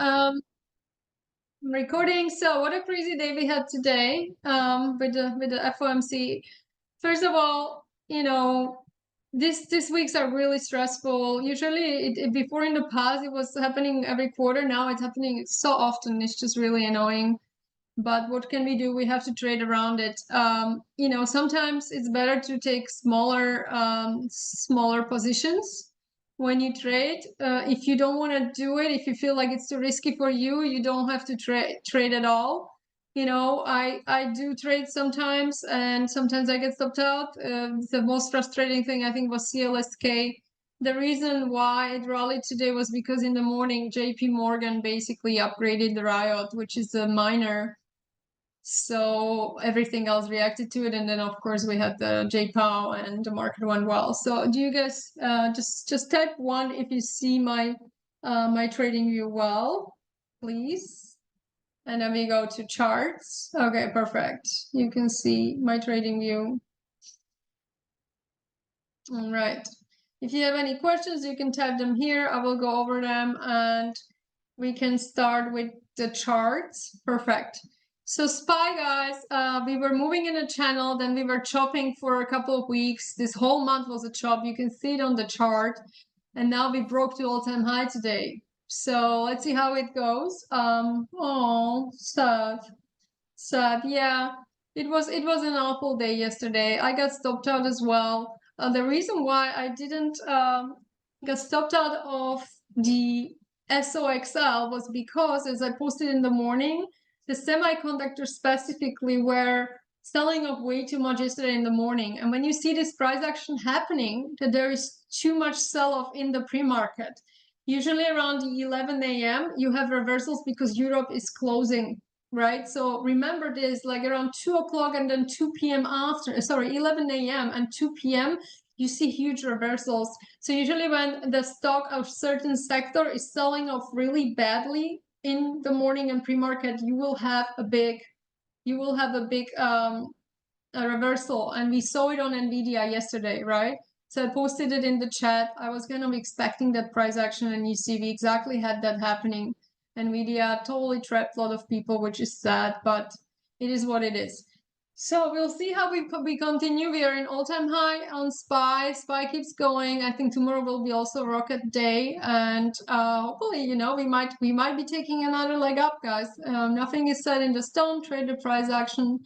I'm recording. So what a crazy day we had today with the FOMC. First of all, these weeks are really stressful. Usually, before in the past it was happening every quarter. Now it's happening so often. It's just really annoying. But what can we do? We have to trade around it. Sometimes it's better to take smaller positions when you trade. If you don't want to do it, if you feel like it's too risky for you, you don't have to trade at all. I do trade sometimes, and sometimes I get stopped out. The most frustrating thing I think was CLSK. The reason why it rallied today was because in the morning, JP Morgan basically upgraded the Riot, which is a miner. So everything else reacted to it, and then of course we had the JPOW and the market went well. So do you guys just type 1 if you see my my trading view well, please? And then we go to charts. Okay, perfect. You can see my trading view. All right. If you have any questions, you can type them here. I will go over them and we can start with the charts. Perfect. So SPY, guys, we were moving in a channel, then we were chopping for a couple of weeks. This whole month was a chop. You can see it on the chart. And now we broke to all-time high today. So let's see how it goes. Oh, sad. Yeah, it was an awful day yesterday. I got stopped out as well. The reason why I didn't get stopped out of the SOXL was because, as I posted in the morning, the semiconductors specifically were selling off way too much yesterday in the morning. And when you see this price action happening, that there is too much sell-off in the pre-market. Usually around 11 a.m., you have reversals because Europe is closing, right? So remember this, like around 2 o'clock and then 2 p.m. after, sorry, 11 a.m. and 2 p.m., you see huge reversals. So usually when the stock of certain sector is selling off really badly in the morning and pre-market, you will have a big a reversal. And we saw it on NVDA yesterday, right? So I posted it in the chat. I was kind of expecting that price action, and you see we exactly had that happening. NVIDIA totally trapped a lot of people, which is sad, but it is what it is. So we'll see how we continue. We are in all-time high on SPY. SPY keeps going. I think tomorrow will be also rocket day, and hopefully, we might be taking another leg up, guys. Nothing is set in the stone. Trade the price action.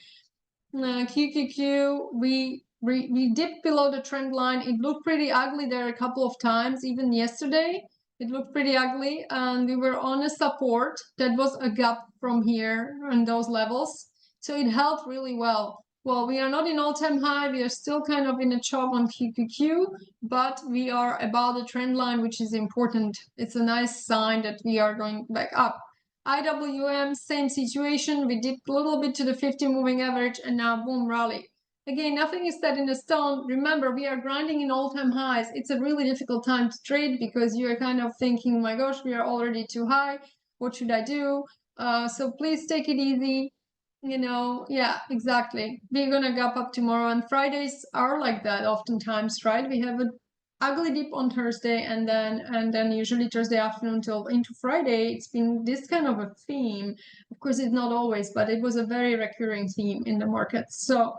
QQQ, we dipped below the trend line. It looked pretty ugly there a couple of times, even yesterday. It looked pretty ugly, and we were on a support that was a gap from here on those levels. So it held really well. Well, we are not in all-time high. We are still kind of in a chop on QQQ, but we are above the trend line, which is important. It's a nice sign that we are going back up. IWM, same situation. We dipped a little bit to the 50 moving average, and now boom, rally. Again, nothing is set in the stone. Remember, we are grinding in all-time highs. It's a really difficult time to trade because you're kind of thinking, oh my gosh, we are already too high. What should I do? So please take it easy. Yeah, exactly. We're gonna gap up tomorrow, and Fridays are like that oftentimes, right? We have an ugly dip on Thursday, and then usually Thursday afternoon till into Friday. It's been this kind of a theme. Of course, it's not always, but it was a very recurring theme in the market. So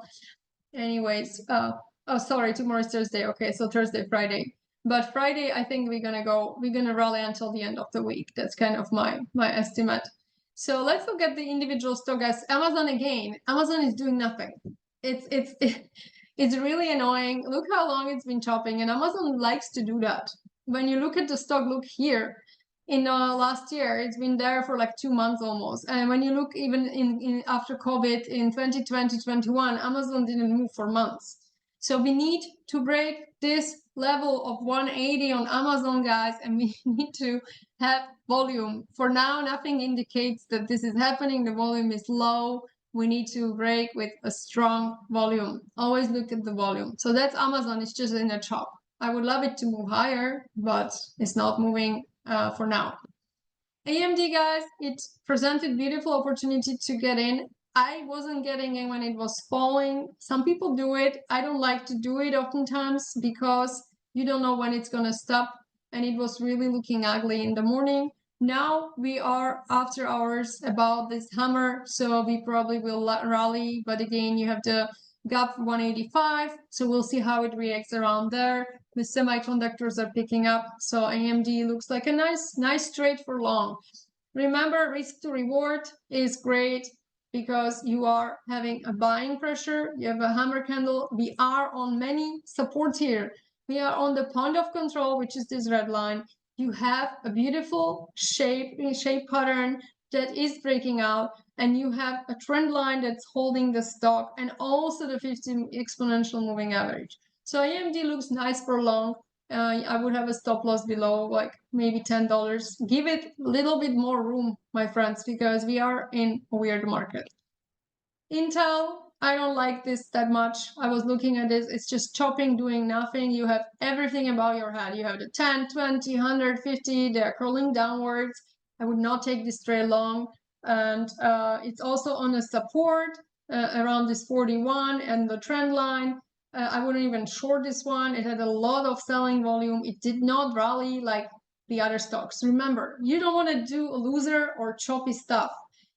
anyways, oh, sorry, tomorrow is Thursday. Okay, so Thursday, Friday. But Friday, I think we're gonna rally until the end of the week. That's kind of my estimate. So let's look at the individual stock, guys. Amazon again. Amazon is doing nothing. It's really annoying. Look how long it's been chopping, and Amazon likes to do that. When you look at the stock, look here. In last year, it's been there for like 2 months almost. And when you look even in after COVID in 2020, 21, Amazon didn't move for months. So we need to break this level of 180 on Amazon, guys, and we need to have volume. For now, nothing indicates that this is happening. The volume is low. We need to break with a strong volume. Always look at the volume. So that's Amazon. It's just in a chop. I would love it to move higher, but it's not moving for now. AMD, guys, it presented beautiful opportunity to get in. I wasn't getting in when it was falling. Some people do it. I don't like to do it oftentimes because you don't know when it's going to stop. And it was really looking ugly in the morning. Now we are after hours about this hammer, so we probably will rally, but again, you have the gap 185, so we'll see how it reacts around there. The semiconductors are picking up, so AMD looks like a nice trade for long. Remember, risk to reward is great because you are having a buying pressure. You have a hammer candle. We are on many support here. We are on the point of control, which is this red line. You have a beautiful shape pattern that is breaking out, and you have a trend line that's holding the stock, and also the 50 exponential moving average. So AMD looks nice for long. I would have a stop loss below like maybe $10. Give it a little bit more room, my friends, because we are in a weird market. Intel, I don't like this that much. I was looking at this. It's just chopping, doing nothing. You have everything above your head. You have the 10, 20, 150. They're curling downwards. I would not take this trade long. And it's also on a support around this 41 and the trend line. I wouldn't even short this one. It had a lot of selling volume. It did not rally like the other stocks. Remember, you don't want to do a loser or choppy stuff.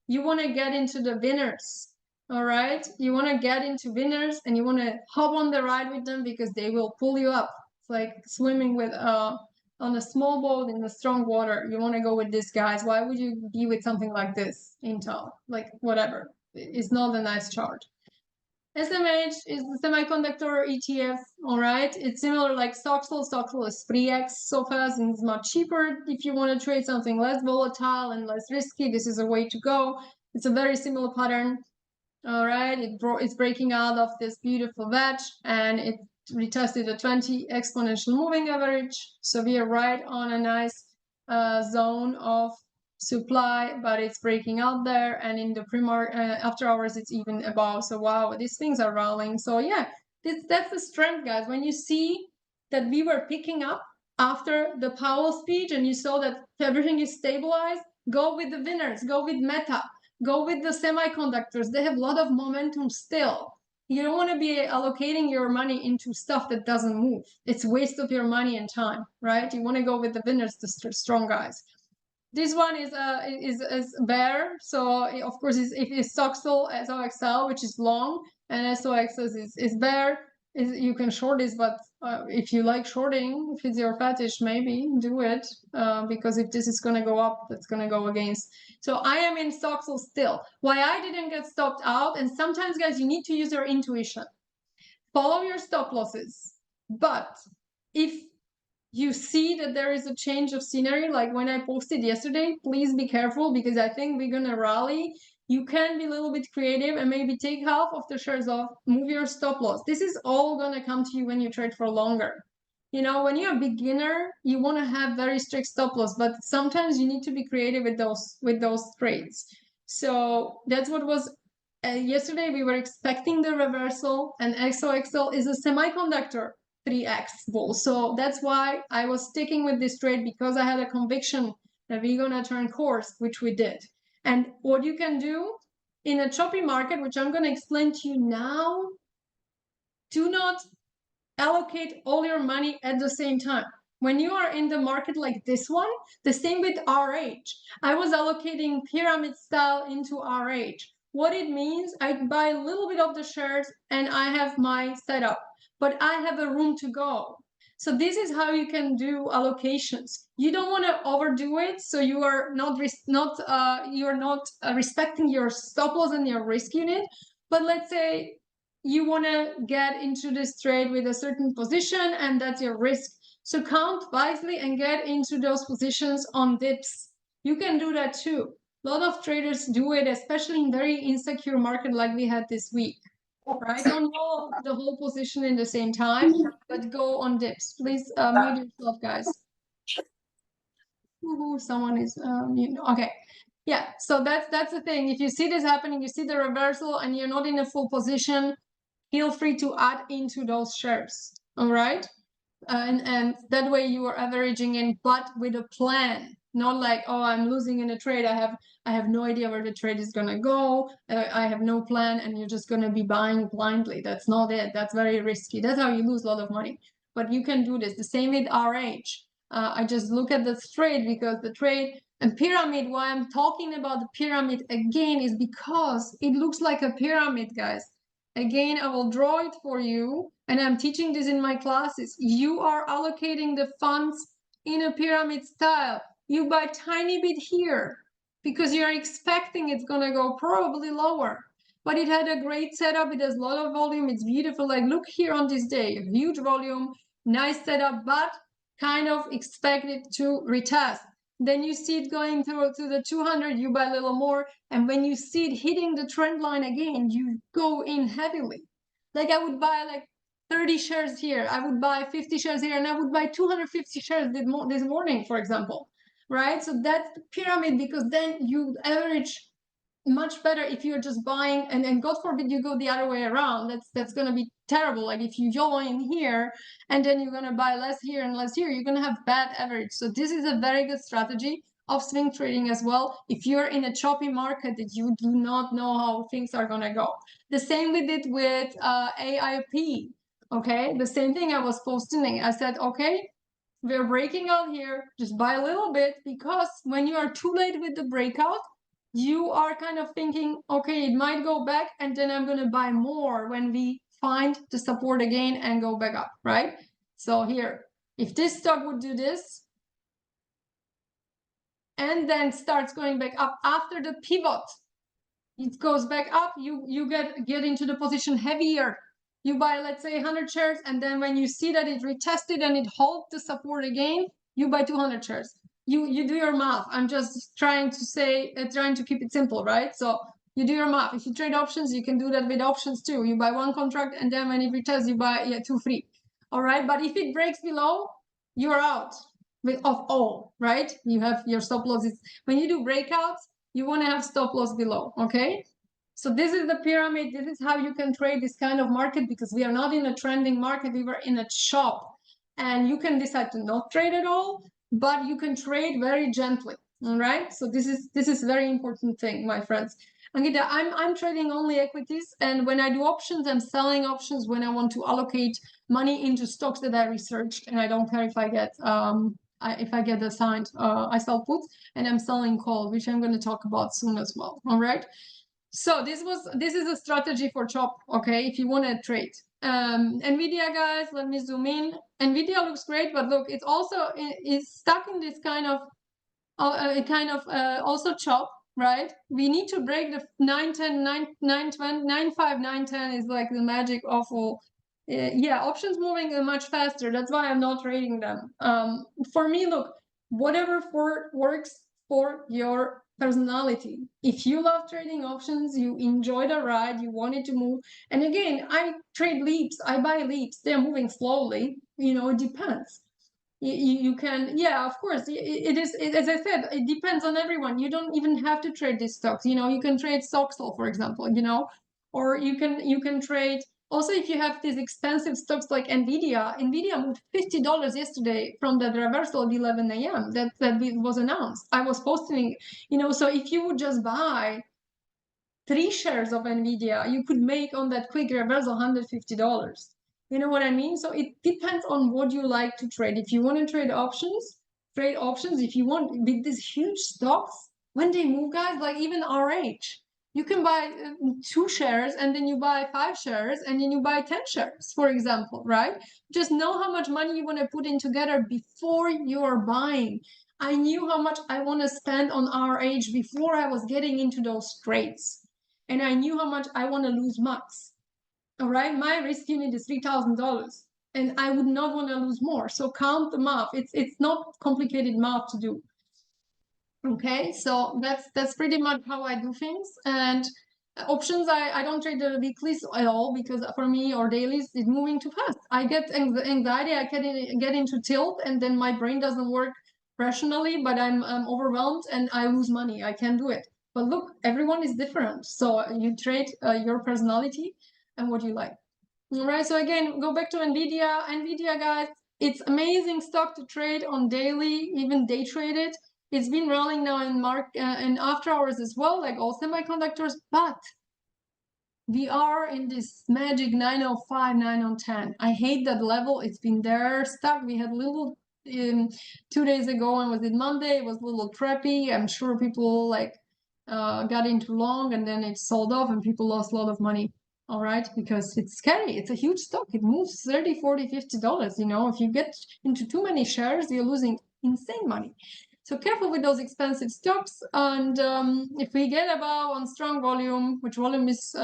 You want to get into the winners. All right, you want to get into winners and you want to hop on the ride with them because they will pull you up. It's like swimming with on a small boat in the strong water. You want to go with these guys. Why would you be with something like this, Intel? Like whatever. It's not a nice chart. SMH is the semiconductor ETF. All right, it's similar like SOXL. SOXL is 3x so fast and it's much cheaper. If you want to trade something less volatile and less risky, this is a way to go. It's a very similar pattern. All right, it's breaking out of this beautiful wedge and it retested a 20 exponential moving average. So we are right on a nice zone of supply, but it's breaking out there, and in the after hours it's even above. So wow, these things are rallying. So yeah, that's the strength, guys. When you see that we were picking up after the Powell speech and you saw that everything is stabilized, go with the winners, go with Meta. Go with the semiconductors. They have a lot of momentum still. You don't want to be allocating your money into stuff that doesn't move. It's a waste of your money and time, right? You want to go with the winners, the strong guys. This one is bear. So of course it's SOXL, SOXL, which is long, and SOXS is bear. You can short this, but if you like shorting, if it's your fetish, maybe do it, because if this is going to go up, that's going to go against. So I am in SOXL still. Why I didn't get stopped out, and sometimes, guys, you need to use your intuition. Follow your stop losses. But if you see that there is a change of scenery, like when I posted yesterday, please be careful because I think we're going to rally. You can be a little bit creative and maybe take half of the shares off, move your stop loss. This is all going to come to you when you trade for longer. You know, when you're a beginner, you want to have very strict stop loss, but sometimes you need to be creative with those trades. So that's what was yesterday. We were expecting the reversal, and SOXL is a semiconductor 3x bull. So that's why I was sticking with this trade, because I had a conviction that we're going to turn course, which we did. And what you can do in a choppy market, which I'm going to explain to you now, do not allocate all your money at the same time. When you are in the market like this one, the same with RH. I was allocating pyramid style into RH. What it means, I buy a little bit of the shares and I have my setup, but I have a room to go. So this is how you can do allocations. You don't want to overdo it, so you are not respecting your stop loss and your risk unit. But let's say you want to get into this trade with a certain position, and that's your risk. So count wisely and get into those positions on dips. You can do that too. A lot of traders do it, especially in very insecure market like we had this week. Right? Don't roll the whole position in the same time, but go on dips. Please mute yourself, guys. Someone is okay. Yeah, so that's the thing. If you see this happening, you see the reversal and you're not in a full position, feel free to add into those shares. All right, and that way you are averaging in, but with a plan. Not like, oh, I'm losing in a trade. I have no idea where the trade is gonna go. I have no plan, and you're just gonna be buying blindly. That's not it. That's very risky. That's how you lose a lot of money. But you can do this. The same with RH. I just look at the trade because the trade And pyramid, why I'm talking about the pyramid again is because it looks like a pyramid, guys. Again, I will draw it for you, and I'm teaching this in my classes. You are allocating the funds in a pyramid style. You buy tiny bit here because you're expecting it's gonna go probably lower. But it had a great setup. It has a lot of volume. It's beautiful. Like, look here on this day, huge volume, nice setup, but kind of expect it to retest. Then you see it going through to the 200, you buy a little more. And when you see it hitting the trend line again, you go in heavily. Like, I would buy like 30 shares here. I would buy 50 shares here, and I would buy 250 shares this morning, for example, right? So that's the pyramid, because then you average much better if you're just buying, and God forbid you go the other way around. That's going to be terrible. Like, if you join here and then you're going to buy less here and less here, you're going to have bad average. So this is a very good strategy of swing trading as well. If you're in a choppy market that you do not know how things are going to go. The same we did with AIP. Okay, the same thing I was posting. I said, okay, we're breaking out here, just buy a little bit, because when you are too late with the breakout, you are kind of thinking, okay, it might go back, and then I'm going to buy more when we find the support again and go back up, right? So here, if this stock would do this and then starts going back up after the pivot, it goes back up, you get into the position heavier. You buy, let's say, 100 shares, and then when you see that it retested and it holds the support again, you buy 200 shares. You do your math. I'm just trying to say, trying to keep it simple, right? So you do your math. If you trade options, you can do that with options too. You buy one contract, and then when it retests, you buy 2 free. All right, but if it breaks below, you are out of all, right? You have your stop losses. When you do breakouts, you want to have stop loss below, okay? So this is the pyramid. This is how you can trade this kind of market, because we are not in a trending market. We were in a chop, and you can decide to not trade at all, but you can trade very gently. All right. So this is very important thing, my friends. Angita, I'm trading only equities, and when I do options, I'm selling options when I want to allocate money into stocks that I researched, and I don't care if I get if I get assigned. I sell puts, and I'm selling call, which I'm going to talk about soon as well. All right. So this is a strategy for chop, okay, if you want to trade. NVDA, guys, let me zoom in. NVDA looks great, but look, it's also is stuck in this kind of also chop, right? We need to break the 910, 920, 95, 910 is like the magic awful. Yeah, options moving much faster. That's why I'm not trading them. For me, look, whatever works for your personality. If you love trading options, you enjoy the ride, you want it to move. And again, I trade leaps, I buy leaps. They're moving slowly. It depends. You can, yeah, of course, it is, as I said, it depends on everyone. You don't even have to trade these stocks. You can trade SOXL, for example, or you can trade. Also, if you have these expensive stocks like NVDA moved $50 yesterday from that reversal at 11 a.m. that was announced. I was posting, so if you would just buy 3 shares of NVDA, you could make on that quick reversal $150. You know what I mean? So it depends on what you like to trade. If you want to trade options, trade options. If you want with these huge stocks, when they move, guys, like even RH, you can buy 2 shares, and then you buy 5 shares, and then you buy 10 shares, for example, right? Just know how much money you want to put in together before you're buying. I knew how much I want to spend on RH before I was getting into those trades. And I knew how much I want to lose max. All right, my risk unit is $3,000, and I would not want to lose more. So count the math. It's not complicated math to do. Okay, so that's pretty much how I do things. And options, I don't trade the weeklies at all, because for me, or dailies, it's moving too fast. I get anxiety. I get into tilt, and then my brain doesn't work rationally, but I'm overwhelmed and I lose money. I can't do it. But look, everyone is different. So you trade your personality and what you like. All right. So again, go back to NVIDIA. NVIDIA, guys, it's amazing stock to trade on daily, even day trade it. It's been rolling now in after hours as well, like all semiconductors. But we are in this magic 905, 910. I hate that level. It's been there stuck. We had little 2 days ago, and was it Monday? It was a little trappy. I'm sure people like got into long, and then it sold off, and people lost a lot of money. All right, because it's scary. It's a huge stock. It moves 30, 40, $50. You know, if you get into too many shares, you're losing insane money. So careful with those expensive stocks. And if we get above on strong volume, which volume is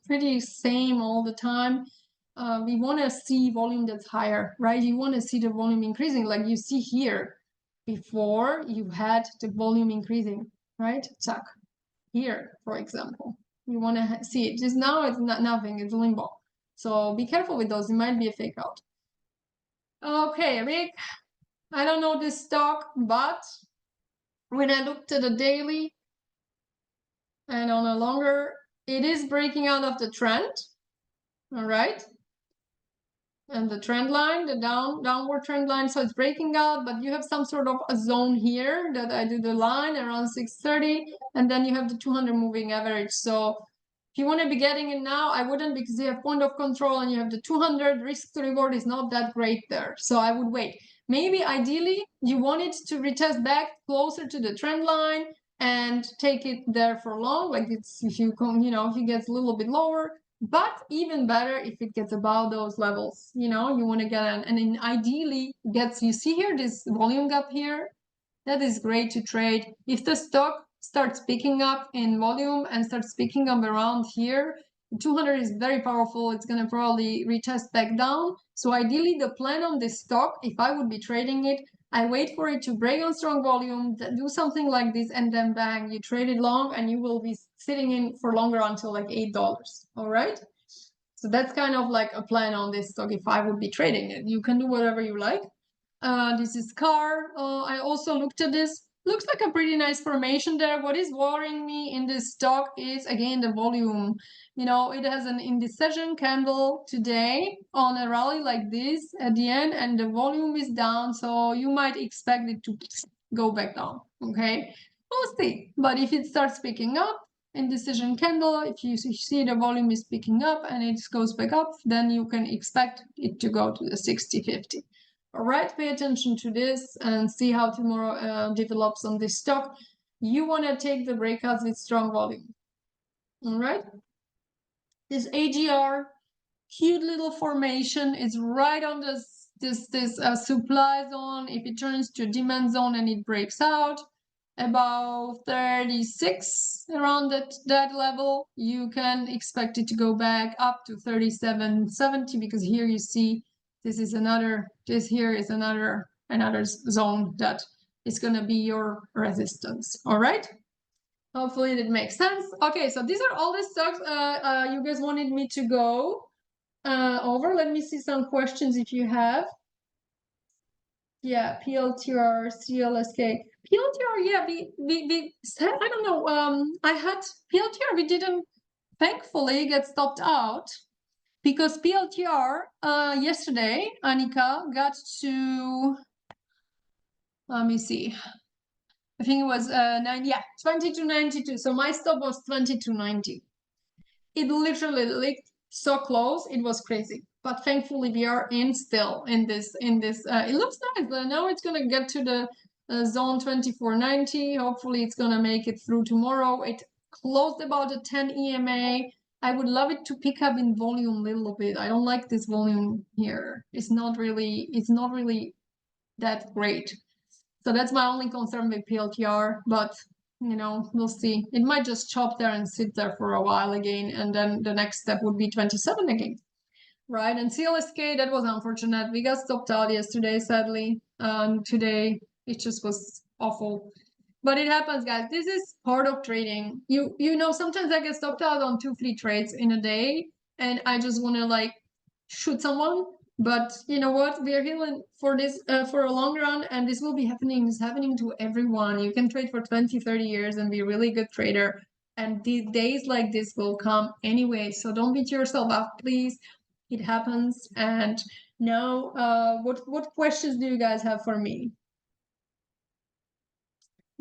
pretty same all the time, we want to see volume that's higher, right? You want to see the volume increasing, like you see here. Before you had the volume increasing, right? Check here, for example. You want to see it. Just now it's not nothing. It's limbo. So be careful with those. It might be a fake out. Okay, Rick. I don't know this stock, but when I looked at the daily and on a longer, it is breaking out of the trend. All right. And the trend line, the downward trend line, so it's breaking out, but you have some sort of a zone here that I do the line around 630, and then you have the 200 moving average. So if you want to be getting in now, I wouldn't, because you have point of control and you have the 200, risk to reward is not that great there. So I would wait. Maybe ideally you want it to retest back closer to the trend line and take it there for long, like it's, if you come, you know, if it gets a little bit lower. But even better if it gets above those levels, you know, you want to get an, and then ideally gets, you see here, this volume gap here, that is great to trade. If the stock starts picking up in volume and starts picking up around here, 200 is very powerful. It's going to probably retest back down. So ideally the plan on this stock, if I would be trading it, I wait for it to break on strong volume, do something like this, and then bang, you trade it long, and you will be sitting in for longer until like $8. All right. So that's kind of like a plan on this stock if I would be trading it. You can do whatever you like. This is CARR. I also looked at this. Looks like a pretty nice formation there. What is worrying me in this stock is, again, the volume. You know, it has an indecision candle today on a rally like this at the end, and the volume is down. So you might expect it to go back down. Okay, we'll see. But if it starts picking up, indecision candle, if you see the volume is picking up and it goes back up, then you can expect it to go to the 60-50. All right, pay attention to this and see how tomorrow develops on this stock. You want to take the breakouts with strong volume. All right. This AGR, cute little formation, is right on this supply zone. If it turns to a demand zone and it breaks out about 36 around that level, you can expect it to go back up to 37.70, because here you see this is another, this here is another zone that is going to be your resistance. All right, hopefully that makes sense. Okay, so these are all the stocks you guys wanted me to go over. Let me see some questions if you have. Yeah, PLTR, CLSK. PLTR, yeah, we said, I don't know, I had PLTR, we didn't thankfully get stopped out, because PLTR yesterday, Annika got to, let me see, I think it was 22.92. So my stop was 22.90. It literally leaked so close, it was crazy. But thankfully we are in still in this it looks nice. Now it's gonna get to the zone 24.90. Hopefully it's gonna make it through tomorrow. It closed about a 10 EMA. I would love it to pick up in volume a little bit. I don't like this volume here. It's not really that great. So that's my only concern with PLTR, but you know, we'll see. It might just chop there and sit there for a while again, and then the next step would be 27 again. Right, and CLSK, that was unfortunate. We got stopped out yesterday, sadly. Today it just was awful. But it happens, guys. This is part of trading. You know, sometimes I get stopped out on 2-3 trades in a day, and I just want to like shoot someone. But you know what? We are here for this for a long run, and this will be happening. It's happening to everyone. You can trade for 20, 30 years and be a really good trader. And the days like this will come anyway. So don't beat yourself up, please. It happens. And now, what questions do you guys have for me?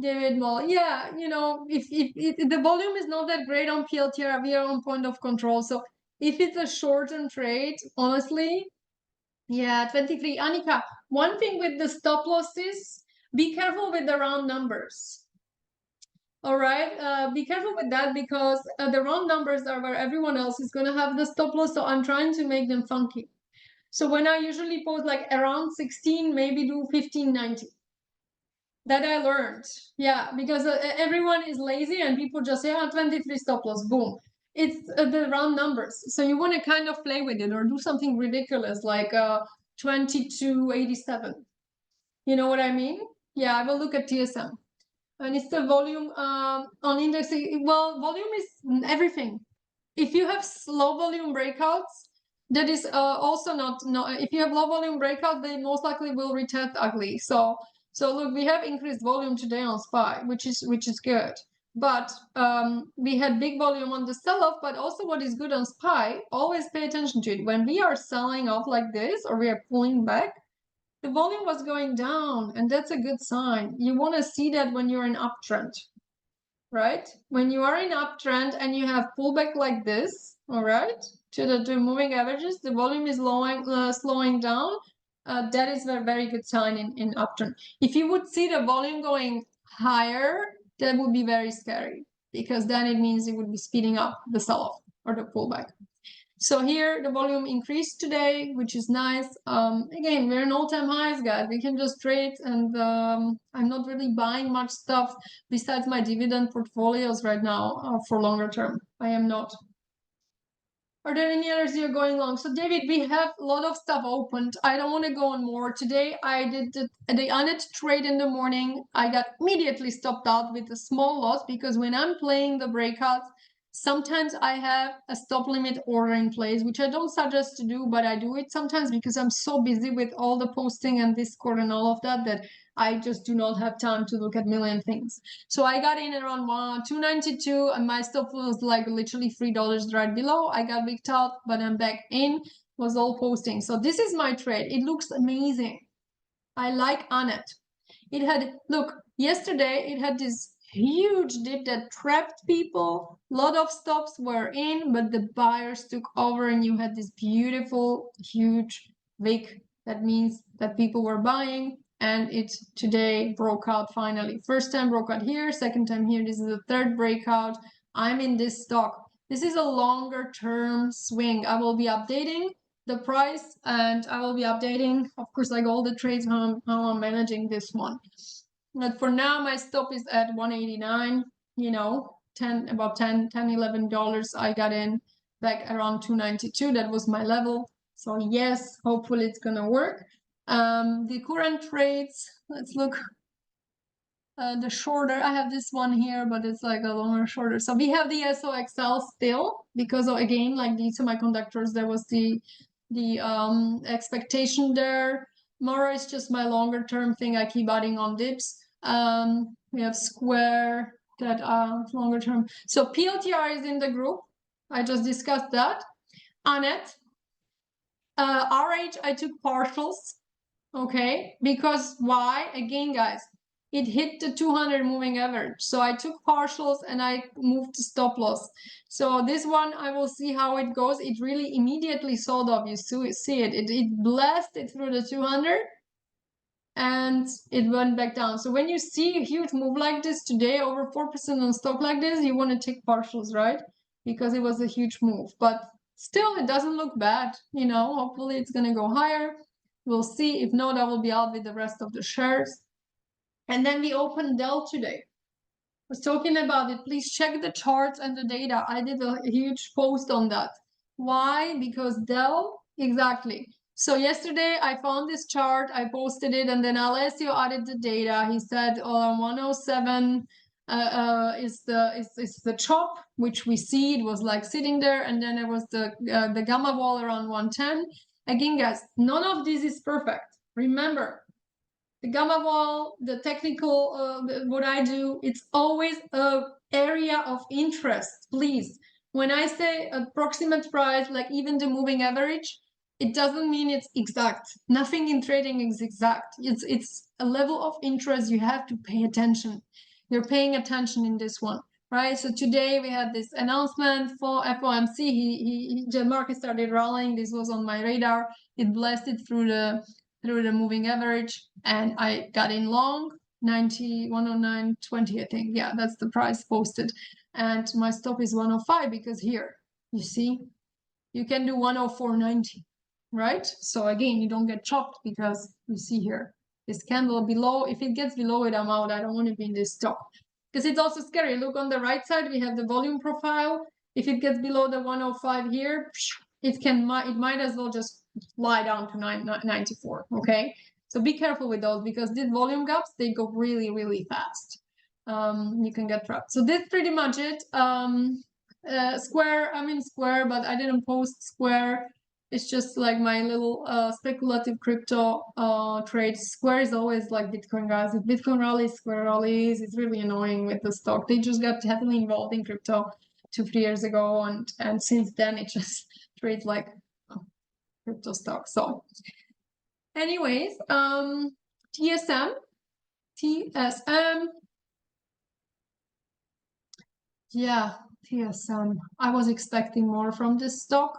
David Moll, yeah, you know, if the volume is not that great on PLTR, we are on point of control. So if it's a short-term trade, honestly, Yeah, 23. Annika, one thing with the stop loss is be careful with the round numbers. All right, be careful with that because the round numbers are where everyone else is going to have the stop loss. So I'm trying to make them funky. So when I usually post like around 16, maybe do 15.90. That I learned. Yeah, because everyone is lazy and people just say, 23 stop loss, boom. It's the round numbers. So you want to kind of play with it or do something ridiculous like 22.87. You know what I mean? Yeah, I will look at TSM. And it's the volume on index. Well, volume is everything. If you have slow volume breakouts, that is also not if you have low volume breakout, they most likely will retest ugly. So look, we have increased volume today on SPY, which is good. But we had big volume on the sell-off, but also what is good on SPY, always pay attention to it. When we are selling off like this or we are pulling back, the volume was going down, and that's a good sign. You want to see that when you're in uptrend, right? When you are in uptrend and you have pullback like this, all right, to the moving averages, the volume is slowing down. That is a very good sign in uptrend. If you would see the volume going higher, that would be very scary because then it means it would be speeding up the sell-off or the pullback. So here the volume increased today, which is nice. Again, we're in all-time highs, guys. We can just trade, and I'm not really buying much stuff besides my dividend portfolios right now for longer term. I am not. Are there any others you're going long? So David, we have a lot of stuff opened. I don't want to go on more. Today I did the UNIT trade in the morning. I got immediately stopped out with a small loss because when I'm playing the breakouts, sometimes I have a stop limit order in place, which I don't suggest to do, but I do it sometimes because I'm so busy with all the posting and Discord and all of that that I just do not have time to look at a million things. So I got in around 292 and my stop was like literally $3 right below. I got wicked out, but I'm back in, was all posting. So this is my trade. It looks amazing. I like UNIT. It had, look, yesterday it had this huge dip that trapped people. A lot of stops were in, but the buyers took over and you had this beautiful, huge wick. That means that people were buying and it today broke out finally. First time broke out here, second time here. This is the third breakout. I'm in this stock. This is a longer term swing. I will be updating the price and I will be updating, of course, like all the trades, how I'm managing this one. But for now, my stop is at 189, you know, about $11 I got in back around 292. That was my level. So yes, hopefully it's gonna work. The current trades, let's look. The shorter, I have this one here, but it's like a longer shorter. So we have the SOXL still because of, again, like the semiconductors, there was the expectation there. Mara is just my longer term thing. I keep adding on dips. We have Square that longer term. So PLTR is in the group. I just discussed that. ANET. RH, I took partials. Okay, because why? Again, guys, it hit the 200 moving average. So I took partials and I moved to stop loss. So this one, I will see how it goes. It really immediately sold off. You see it. It blasted through the 200 and it went back down. So when you see a huge move like this today, over 4% on stock like this, you want to take partials, right? Because it was a huge move. But still, it doesn't look bad. You know, hopefully it's going to go higher. We'll see. If not, I will be out with the rest of the shares. And then we opened Dell today. I was talking about it. Please check the charts and the data. I did a huge post on that. Why? Because Dell, exactly. So yesterday I found this chart, I posted it, and then Alessio added the data. He said 107 is the chop, which we see. It was like sitting there, and then there was the gamma wall around 110. Again, guys, none of this is perfect. Remember, the gamma wall, the technical, what I do, it's always an area of interest. Please, when I say approximate price, like even the moving average, it doesn't mean it's exact. Nothing in trading is exact. It's a level of interest. You have to pay attention. You're paying attention in this one. right? So today we had this announcement for FOMC. The market started rallying. This was on my radar. It blasted through the moving average, and I got in long 109.20, I think. Yeah, that's the price posted, and my stop is 105 because here you see you can do 104.90, right? So again, you don't get chopped because you see here this candle below. If it gets below it, I'm out. I don't want to be in this stock because it's also scary. Look on the right side, we have the volume profile. If it gets below the 105 here, it might as well just fly down to 94. Okay, so be careful with those because these volume gaps, they go really, really fast. You can get trapped. So that's pretty much it. Square, I'm in Square, but I didn't post Square. It's just like my little speculative crypto trade. Square is always like Bitcoin, guys. If Bitcoin rallies, Square rallies. It's really annoying with the stock. They just got heavily involved in crypto 2-3 years ago, and since then it just trades like crypto stock. So anyways, TSM. Yeah, TSM. I was expecting more from this stock.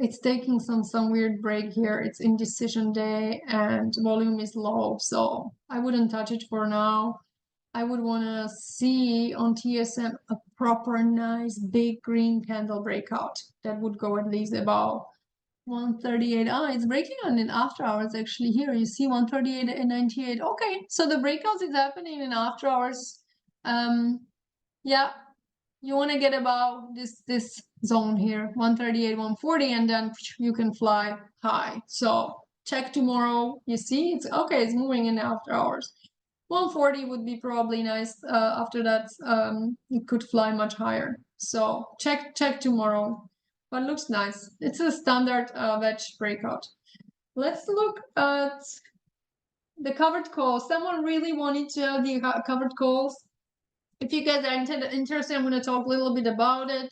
It's taking some weird break here. It's indecision day and volume is low, so I wouldn't touch it for now. I would want to see on TSM a proper nice big green candle breakout that would go at least about 138. It's breaking on in after hours actually. Here you see 138 and 98. Okay, so the breakouts is happening in after hours. Yeah, you want to get about this zone here, 138, 140, and then you can fly high. So check tomorrow. You see, it's okay. It's moving in after hours. 140 would be probably nice. After that, it could fly much higher. So check tomorrow. But looks nice. It's a standard wedge breakout. Let's look at the covered calls. Someone really wanted to have the covered calls. If you guys are interested, I'm going to talk a little bit about it.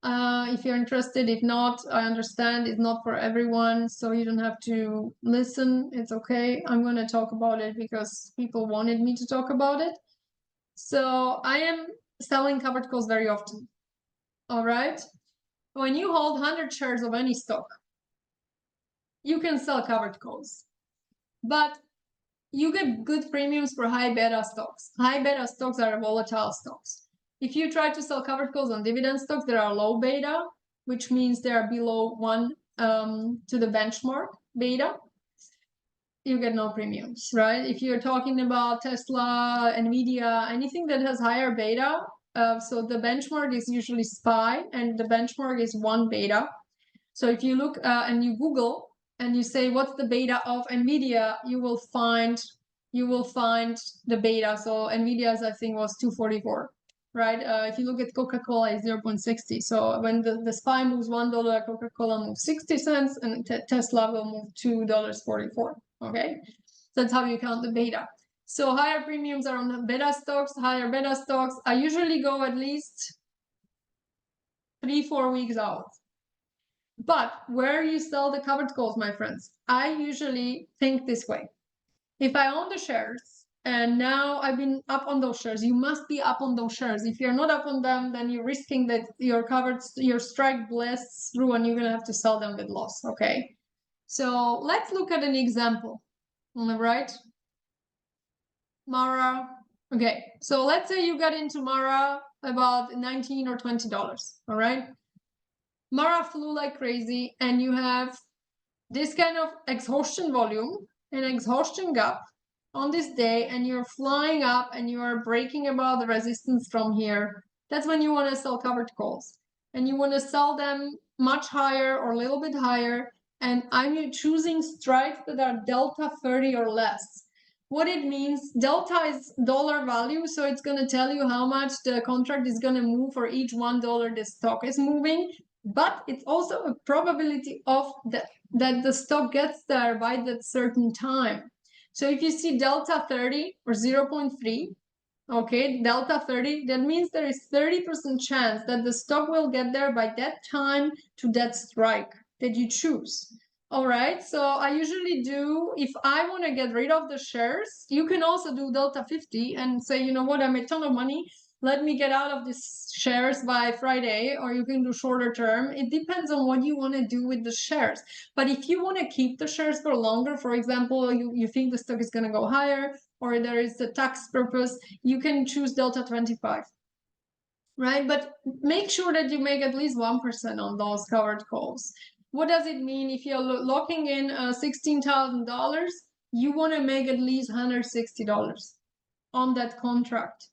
If you're interested, if not, I understand it's not for everyone, so you don't have to listen. It's okay. I'm going to talk about it because people wanted me to talk about it. So I am selling covered calls very often. All right. When you hold 100 shares of any stock, you can sell covered calls, but you get good premiums for high beta stocks. High beta stocks are volatile stocks. If you try to sell covered calls on dividend stocks that are low beta, which means they are below 1 to the benchmark beta, you get no premiums, right? If you're talking about Tesla, NVDA, anything that has higher beta, so the benchmark is usually SPY, and the benchmark is 1 beta. So if you look and you Google and you say what's the beta of NVIDIA, you will find the beta. So NVIDIA's I think was 244, right? If you look at Coca-Cola, it's 0.60. So when the SPY moves $1, Coca-Cola moves 60 cents, and Tesla will move $2.44. Okay, so that's how you count the beta. So higher premiums are on the beta stocks. Higher beta stocks, I usually go at least 3-4 weeks out. But where you sell the covered calls, my friends, I usually think this way. If I own the shares and now I've been up on those shares, you must be up on those shares. If you're not up on them, then you're risking that your strike blasts through and you're going to have to sell them with loss. Okay. So let's look at an example. All right. Mara. Okay. So let's say you got into Mara about $19 or $20. All right. Mara flew like crazy, and you have this kind of exhaustion volume and exhaustion gap on this day, and you're flying up and you are breaking above the resistance from here. That's when you want to sell covered calls, and you want to sell them much higher or a little bit higher. And I'm choosing strikes that are delta 30 or less. What it means, delta is dollar value, so it's going to tell you how much the contract is going to move for each $1 the stock is moving. But it's also a probability of that the stock gets there by that certain time. So if you see delta 30 or 0.3, okay, delta 30, that means there is 30% chance that the stock will get there by that time to that strike that you choose. All right, so I usually do, if I want to get rid of the shares, you can also do delta 50 and say, you know what, I made a ton of money. let me get out of these shares by Friday, or you can do shorter term. It depends on what you want to do with the shares. But if you want to keep the shares for longer, for example, you think the stock is going to go higher, or there is a tax purpose, you can choose Delta 25. Right? But make sure that you make at least 1% on those covered calls. What does it mean? If you're locking in $16,000, you want to make at least $160 on that contract.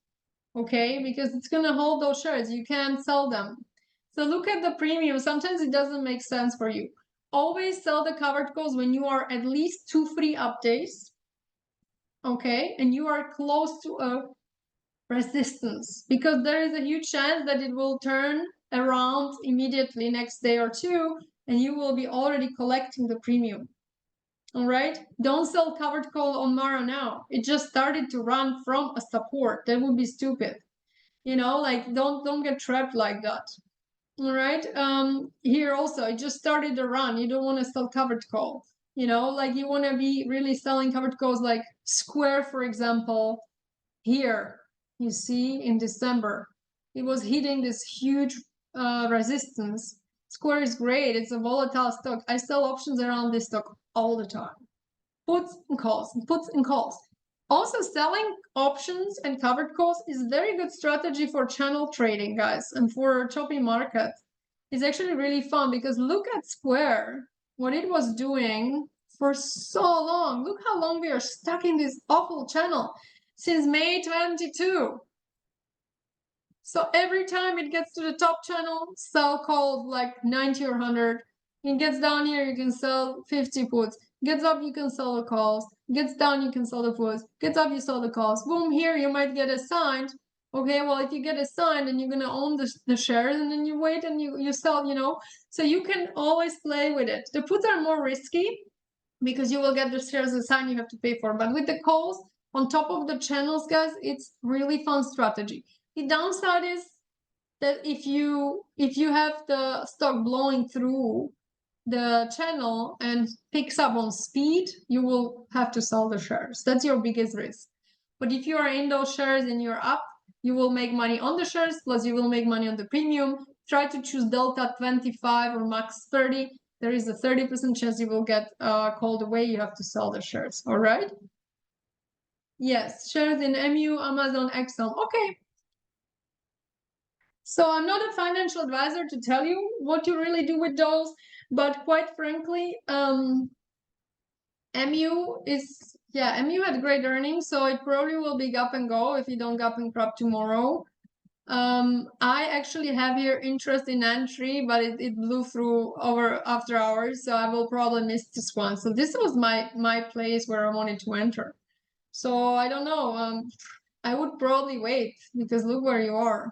Okay, because it's going to hold those shares. You can't sell them. So look at the premium. Sometimes it doesn't make sense for you. Always sell the covered calls when you are at least 2 free updates. Okay, and you are close to a resistance, because there is a huge chance that it will turn around immediately next day or two, and you will be already collecting the premium. All right, don't sell covered call on Mara now. It just started to run from a support. That would be stupid. You know, like don't get trapped like that. All right, here also it just started to run. You don't want to sell covered call. You know, like you want to be really selling covered calls, like Square, for example. Here you see in December it was hitting this huge resistance. Square is great. It's a volatile stock. I sell options around this stock all the time. Puts and calls, puts and calls. Also, selling options and covered calls is a very good strategy for channel trading, guys, and for choppy market. It's actually really fun, because look at Square, what it was doing for so long. Look how long we are stuck in this awful channel, since May 22. So every time it gets to the top channel, sell calls like 90 or 100. It gets down here, you can sell 50 puts. Gets up, you can sell the calls. Gets down, you can sell the puts. Gets up, you sell the calls. Boom, here you might get assigned. Okay, well, if you get assigned, then you're going to own the shares, and then you wait and you sell, you know. So you can always play with it. The puts are more risky, because you will get the shares assigned you have to pay for. But with the calls on top of the channels, guys, it's really fun strategy. The downside is that if you have the stock blowing through the channel and picks up on speed, you will have to sell the shares. That's your biggest risk. But if you are in those shares and you're up, you will make money on the shares, plus you will make money on the premium. Try to choose Delta 25 or Max 30. There is a 30% chance you will get called away. You have to sell the shares. All right? Yes, shares in MU, Amazon, Exxon. Okay. So I'm not a financial advisor to tell you what you really do with those, but quite frankly, MU had great earnings, so it probably will be gap and go if you don't gap and crop tomorrow. I actually have here interest in entry, but it blew through over after hours, so I will probably miss this one. So this was my place where I wanted to enter. So I don't know. I would probably wait, because look where you are.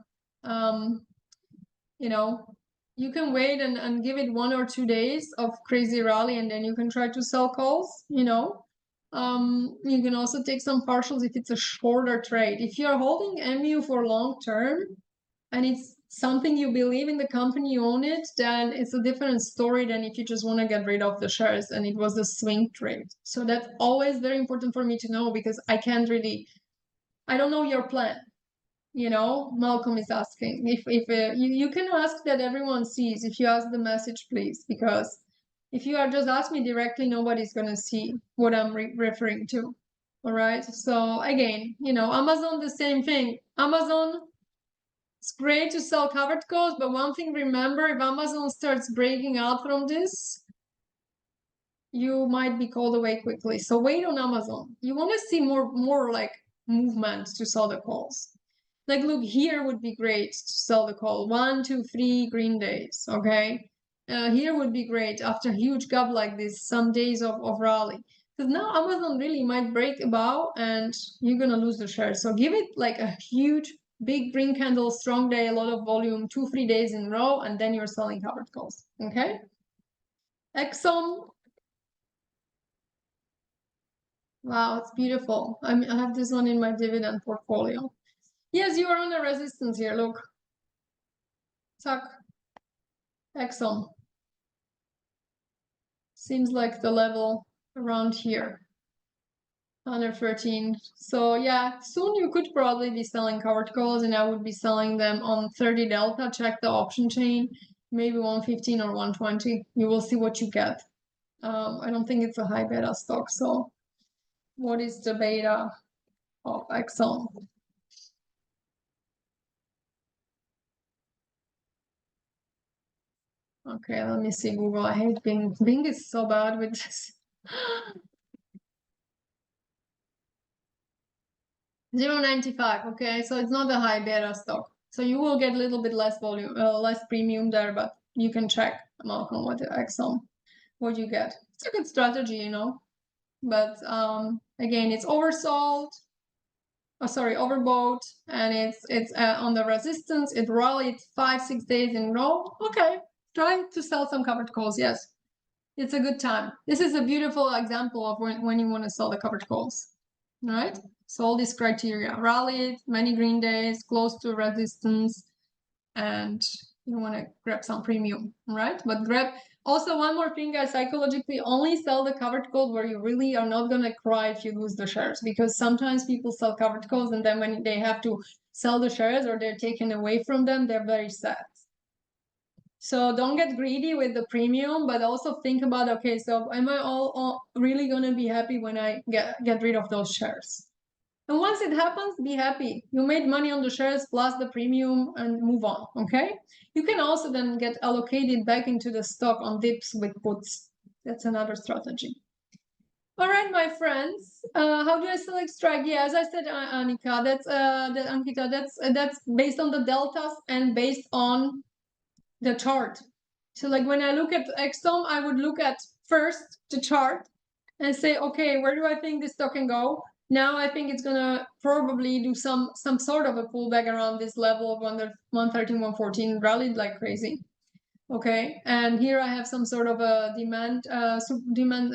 You know, you can wait and give it 1 or 2 days of crazy rally, and then you can try to sell calls, you know. You can also take some partials if it's a shorter trade. If you're holding MU for long term and it's something you believe in the company, you own it, then it's a different story than if you just want to get rid of the shares and it was a swing trade. So that's always very important for me to know, because I don't know your plan. You know, Malcolm is asking if you can ask that everyone sees. If you ask the message, please, because if you are just ask me directly, nobody's gonna see what I'm referring to. All right. So again, you know, Amazon, the same thing. Amazon, it's great to sell covered calls, but one thing, remember, if Amazon starts breaking out from this, you might be called away quickly. So wait on Amazon. You want to see more like movement to sell the calls. Like, look, here would be great to sell the call. 1, 2, 3 green days, okay? Here would be great after a huge gap like this, some days of rally. Because now Amazon really might break above and you're going to lose the share. So give it like a huge, big green candle, strong day, a lot of volume, 2, 3 days in a row, and then you're selling covered calls, okay? Exxon. Wow, it's beautiful. I have this one in my dividend portfolio. Yes, you are on a resistance here, look. Tuck. Exxon. Seems like the level around here. 113. So yeah, soon you could probably be selling covered calls, and I would be selling them on 30 delta. Check the option chain, maybe 115 or 120. You will see what you get. I don't think it's a high beta stock. So what is the beta of Exxon? Okay, let me see Google. I hate Bing. Bing is so bad with this. 0.95. Okay, so it's not a high beta stock. So you will get a little bit less volume, less premium there, but you can check, Malcolm, what the Exxon, what you get. It's a good strategy, you know. But again, it's oversold. Oh, sorry, overbought, and it's on the resistance. It rallied 5-6 days in a row. Okay, try to sell some covered calls. Yes, it's a good time. This is a beautiful example of when you want to sell the covered calls. All right, so all these criteria: rallied, many green days, close to resistance, and you want to grab some premium, right? But grab also one more thing, guys. Psychologically, only sell the covered call where you really are not gonna cry if you lose the shares, because sometimes people sell covered calls and then when they have to sell the shares or they're taken away from them, they're very sad. So don't get greedy with the premium, but also think about, okay, so am I all really gonna be happy when I get rid of those shares? And once it happens, be happy. You made money on the shares plus the premium and move on, okay? You can also then get allocated back into the stock on dips with puts. That's another strategy. All right, my friends. How do I select strike? Yeah, as I said, Ankita, that's based on the deltas and based on the chart. So like when I look at Exxon, I would look at first the chart and say, okay, where do I think this stock can go? Now I think it's gonna probably do some sort of a pullback around this level of 113, 114, rallied like crazy. Okay, and here I have some sort of a demand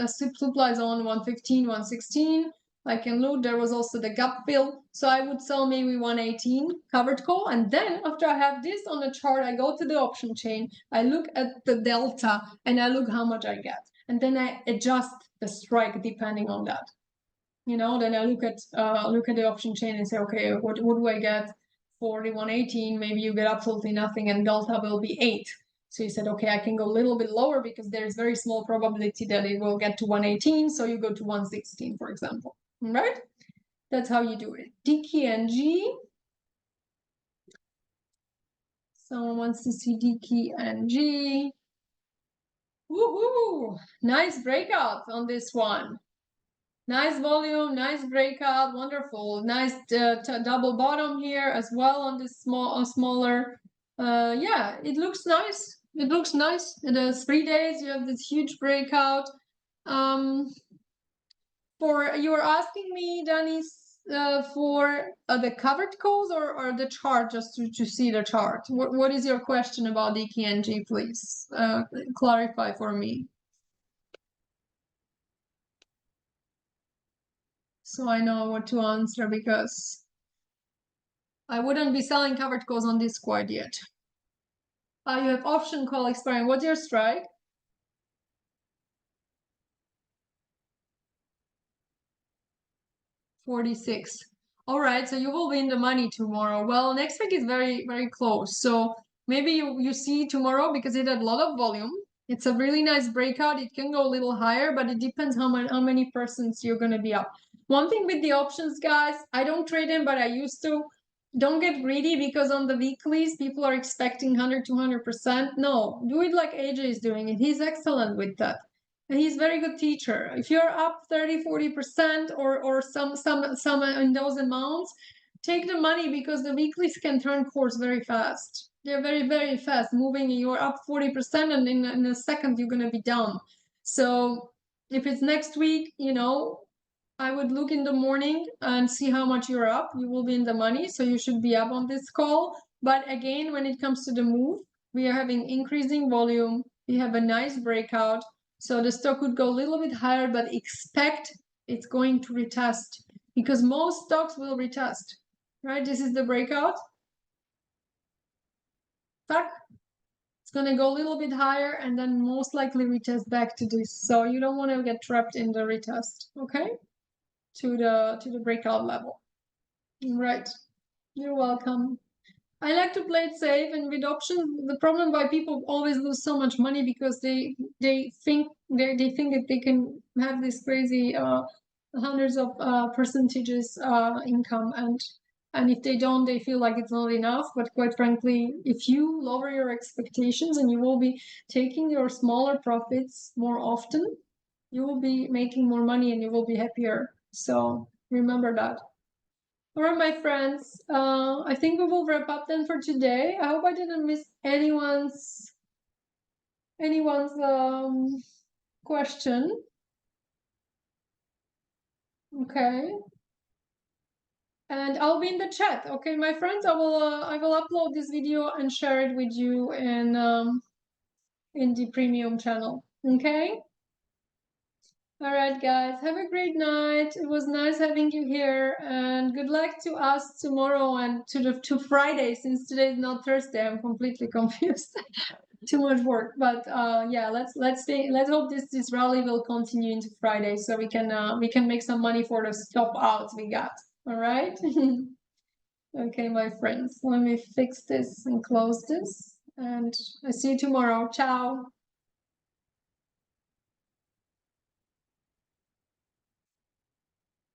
supply zone 115, 116. I can look. There was also the gap fill, so I would sell maybe 118 covered call, and then after I have this on the chart, I go to the option chain. I look at the delta and I look how much I get, and then I adjust the strike depending on that. You know, then I look at the option chain and say, okay, what do I get for the 118? Maybe you get absolutely nothing, and delta will be 8. So you said, okay, I can go a little bit lower because there's very small probability that it will get to 118. So you go to 116, for example, right? That's how you do it. DKNG. Someone wants to see DKNG. Woohoo! Nice breakout on this one. Nice volume, nice breakout, wonderful. Nice double bottom here as well on this smaller. Yeah, it looks nice. It looks nice. It is 3 days. You have this huge breakout. You were asking me, Danis, for the covered calls or the chart, just to see the chart. What is your question about DKNG, please? Clarify for me. So I know what to answer, because I wouldn't be selling covered calls on this quite yet. You have option call expiring. What's your strike? 46. All right, so you will be in the money tomorrow. Well, next week is very, very close. So maybe you see tomorrow, because it had a lot of volume. It's a really nice breakout. It can go a little higher, but it depends how many percents you're going to be up. One thing with the options, guys, I don't trade them, but I used to. Don't get greedy, because on the weeklies, people are expecting 100, 200%. No, do it like AJ is doing it. He's excellent with that. And he's a very good teacher. If you're up 30, 40% or some in those amounts, take the money, because the weeklies can turn course very fast. They're very, very fast moving. You're up 40% and in a second you're going to be down. So if it's next week, you know, I would look in the morning and see how much you're up. You will be in the money, so you should be up on this call. But again, when it comes to the move, we are having increasing volume. We have a nice breakout. So the stock could go a little bit higher, but expect it's going to retest, because most stocks will retest, right? This is the breakout. Tack. It's going to go a little bit higher and then most likely retest back to this. So you don't want to get trapped in the retest, okay? to the breakout level. Right. You're welcome. I like to play it safe, and with options, the problem why people always lose so much money because they think that they can have this crazy hundreds of percentages income, and if they don't, they feel like it's not enough. But quite frankly, if you lower your expectations and you will be taking your smaller profits more often, you will be making more money and you will be happier. So remember that. All right, my friends, I think we will wrap up then for today. I hope I didn't miss anyone's question. Okay. And I'll be in the chat. Okay, my friends, I will upload this video and share it with you in the premium channel. Okay. All right, guys, have a great night. It was nice having you here, and good luck to us tomorrow and to Friday, since today is not Thursday. I'm completely confused. Too much work, but yeah, let's hope this rally will continue into Friday, so we can make some money for the stop outs we got. All right. Okay, my friends, let me fix this and close this, and I see you tomorrow. Ciao.